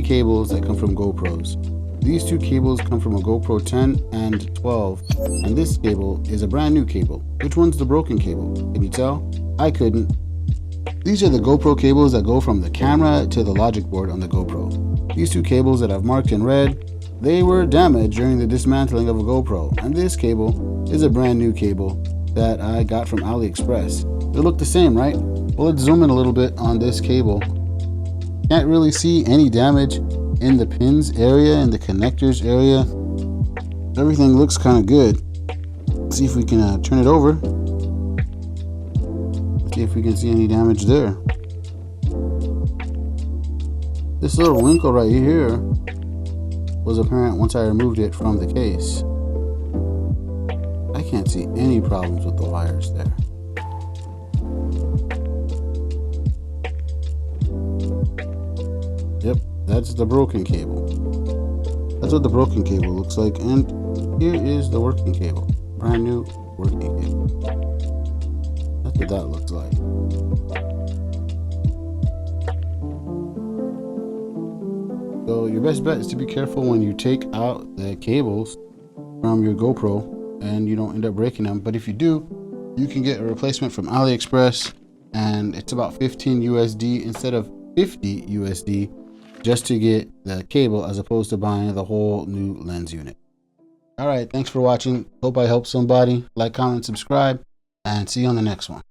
cables that come from GoPros. These two cables come from a GoPro 10 and 12, and this cable is a brand new cable. Which one's the broken cable? Can you tell? I couldn't. These are the GoPro cables that go from the camera to the logic board on the GoPro. These two cables that I've marked in red, they were damaged during the dismantling of a GoPro, and this cable is a brand new cable that I got from AliExpress. They look the same, right? Well, let's zoom in a little bit on this cable. Can't really see any damage in the pins area and the connectors area. Everything looks kind of good. Let's see if we can turn it over. See if we can see any damage there. This little wrinkle right here was apparent once I removed it from the case. I can't see any problems with the wires there. Yep, that's the broken cable. That's what the broken cable looks like, and here is the working cable. Brand new working cable. That's what that looks like. So your best bet is to be careful when you take out the cables from your GoPro and you don't end up breaking them. But if you do, you can get a replacement from AliExpress, and it's about 15 USD instead of 50 USD just to get the cable, as opposed to buying the whole new lens unit. All right, thanks for watching. Hope I helped somebody. Like, comment, subscribe, and see you on the next one.